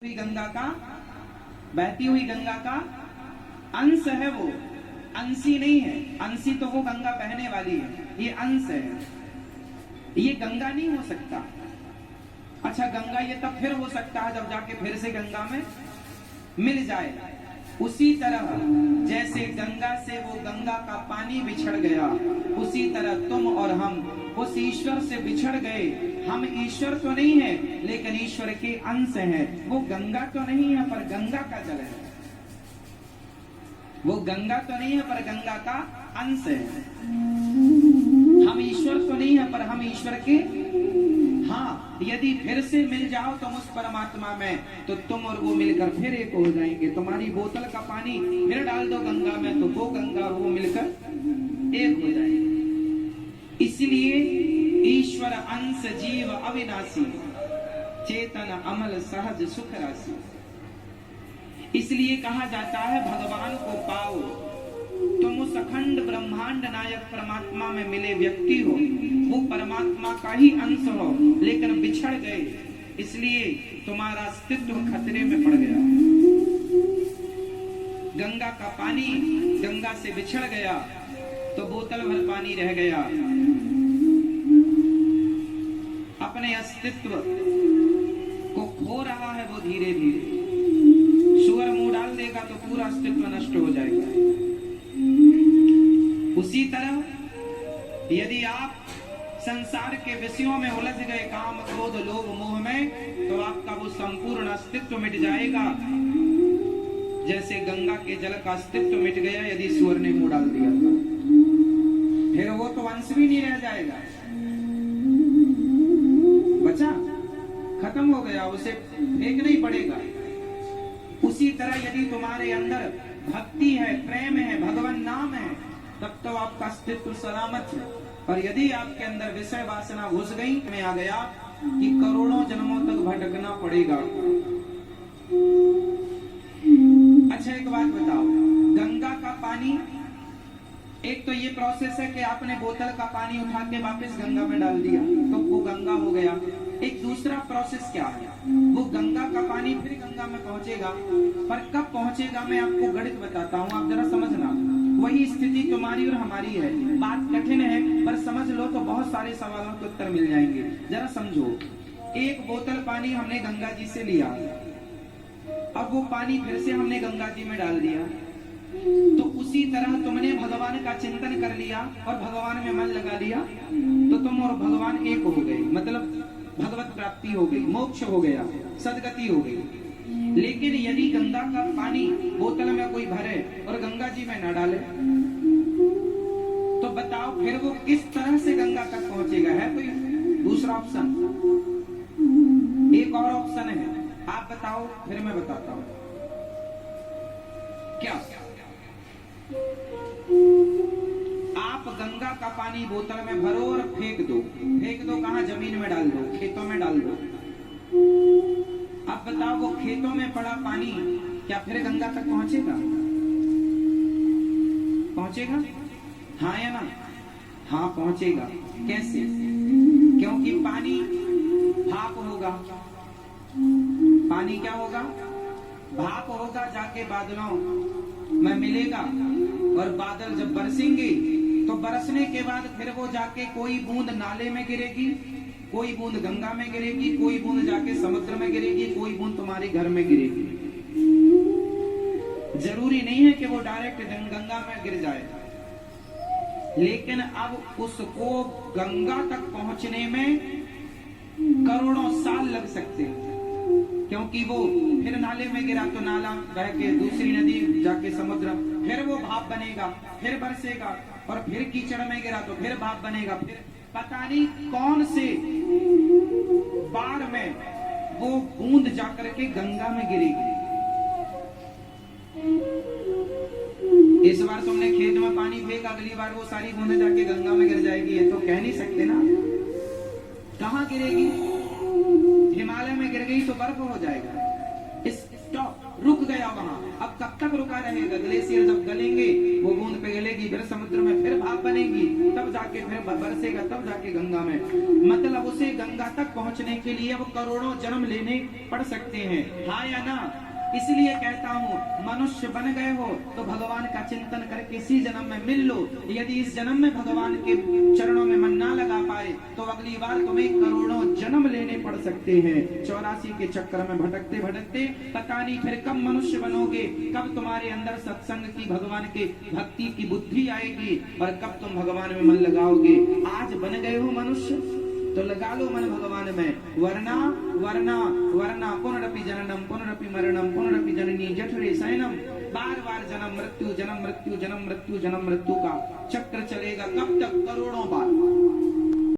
हुई गंगा का, बहती हुई गंगा का अंश है। वो अंशी नहीं है। अंशी तो वो गंगा बहने वाली है, ये अंश है। ये गंगा नहीं हो सकता। अच्छा, गंगा ये तब फिर हो सकता है जब जाके फिर से गंगा में मिल जाए। उसी तरह जैसे गंगा से वो गंगा का पानी बिछड़ गया, उसी तरह तुम और हम उस ईश्वर से बिछड़ गए। हम ईश्वर तो नहीं है, लेकिन ईश्वर के अंश हैं। वो गंगा तो नहीं है, पर गंगा का जल है। वो गंगा तो नहीं है, पर गंगा का अंश है। हम ईश्वर तो नहीं है, पर हम ईश्वर के, हाँ, यदि फिर से मिल जाओ तुम उस परमात्मा में, तो तुम और वो मिलकर फिर एक हो जाएंगे। तुम्हारी बोतल का पानी फिर डाल दो गंगा में, तो वो गंगा और वो मिलकर एक हो जाएंगे। इसलिए ईश्वर अंश जीव अविनाशी, चेतन अमल सहज सुख राशि। इसलिए कहा जाता है भगवान को पाओ। तुम उस अखंड ब्रह्मांड नायक परमात्मा में मिले व्यक्ति हो। वो परमात्मा का ही अंश हो, लेकिन बिछड़ गए, इसलिए तुम्हारा अस्तित्व खतरे में पड़ गया। गंगा का पानी गंगा से बिछड़ गया तो बोतल भर पानी रह गया। अपने अस्तित्व को खो रहा है वो धीरे धीरे। सुअर मुंह डाल देगा तो पूरा अस्तित्व नष्ट हो जाएगा। उसी तरह यदि आप संसार के विषयों में उलझ गए, काम क्रोध लोभ मोह में, तो आपका वो संपूर्ण अस्तित्व मिट जाएगा। जैसे गंगा के जल का अस्तित्व मिट गया यदि सुअर ने मुंह डाल दिया तो फिर वो तो अंश भी नहीं रह जाएगा, बचा, खत्म हो गया, उसे फेंकना ही पड़ेगा। उसी तरह यदि तुम्हारे अंदर भक्ति है, प्रेम है, भगवान नाम है, तब तो आपका अस्तित्व सलामत है। और यदि आपके अंदर विषय वासना घुस गई, में आ गया कि करोड़ों जन्मों तक भटकना पड़ेगा। अच्छा, एक बात बताओ, गंगा का पानी, एक तो ये प्रोसेस है कि आपने बोतल का पानी उठा के वापस गंगा में डाल दिया तो वो गंगा हो गया। एक दूसरा प्रोसेस क्या है, वो गंगा का पानी फिर गंगा में पहुंचेगा, पर कब पहुंचेगा मैं आपको गणित बताता हूँ, आप जरा समझना। वही स्थिति तुम्हारी और हमारी है। बात कठिन है, पर समझ लो तो बहुत सारे सवालों के उत्तर मिल जाएंगे। जरा समझो, एक बोतल पानी हमने गंगा जी से लिया, अब वो पानी फिर से हमने गंगा जी में डाल दिया, तो उसी तरह तुमने भगवान का चिंतन कर लिया और भगवान में मन लगा लिया, तो तुम और भगवान एक हो गए, मतलब भगवत प्राप्ति हो गई, मोक्ष हो गया, सदगति हो गई। लेकिन यदि गंगा का पानी बोतल में कोई भरे और गंगा जी में न डाले, तो बताओ फिर वो किस तरह से गंगा तक पहुंचेगा? है कोई दूसरा ऑप्शन? एक और ऑप्शन है, आप बताओ, फिर मैं बताता हूं। क्या आप गंगा का पानी बोतल में भरो और फेंक दो। फेंक दो कहां? जमीन में डाल दो, खेतों में डाल दो। अब बताओ वो खेतों में पड़ा पानी क्या फिर गंगा तक पहुंचेगा? पहुंचेगा? हाँ या ना? हाँ पहुंचेगा। कैसे? क्योंकि पानी भाप होगा। पानी क्या होगा? भाप होगा, जाके बादलों में मिलेगा, और बादल जब बरसेंगे तो बरसने के बाद फिर वो जाके कोई बूंद नाले में गिरेगी, कोई बूंद गंगा में गिरेगी, कोई बूंद जाके समुद्र में गिरेगी, कोई बूंद तुम्हारे घर में गिरेगी। जरूरी नहीं है कि वो डायरेक्ट गंगा में गिर जाए, लेकिन अब उसको गंगा तक पहुंचने में करोड़ों साल लग सकते हैं। क्योंकि वो फिर नाले में गिरा तो नाला बह के दूसरी नदी जाके समुद्र, फिर वो भाप बनेगा, फिर बरसेगा, और फिर कीचड़ में गिरा तो फिर भाप बनेगा, फिर पता नहीं कौन से बार में वो बूंद जाकर के गंगा में गिरेगी। इस बार तुमने खेत में पानी फेंका, अगली बार वो सारी बूंदें जाके गंगा में गिर जाएगी, ये तो कह नहीं सकते ना। कहाँ गिरेगी? हिमालय में गिर गई तो बर्फ हो जाएगा। स्टॉप, रुक गया वहां। अब कब तक रुका रहेगा? ग्लेशियर जब गलेंगे वो बूंद पिघलेगी, बनेगी, फिर समुद्र में फिर भाप बनेगी, तब जाके फिर बरसेगा, तब जाके गंगा में। मतलब उसे गंगा तक पहुंचने के लिए अब करोड़ों जन्म लेने पड़ सकते हैं, हाँ या ना। इसलिए कहता हूँ मनुष्य बन गए हो तो भगवान का चिंतन करके इसी जन्म में मिल लो। यदि इस जन्म में भगवान के चरणों में मन ना लगा पाए तो अगली बार तुम्हें करोड़ों जन्म लेने पड़ सकते हैं। 84 के चक्कर में भटकते भटकते पता नहीं फिर कब मनुष्य बनोगे, कब तुम्हारे अंदर सत्संग की, भगवान के भक्ति की बुद्धि आएगी और कब तुम भगवान में मन लगाओगे। आज बन गए हो मनुष्य तो लगा लो मन भगवान में, वरना वरना वरना पुनरपि जननम पुनरपि मरणम पुनरपि जननी जठरे शयनम। बार बार जन्म मृत्यु जन्म मृत्यु जन्म मृत्यु जन्म मृत्यु का चक्र चलेगा, कब तक? करोड़ों बार।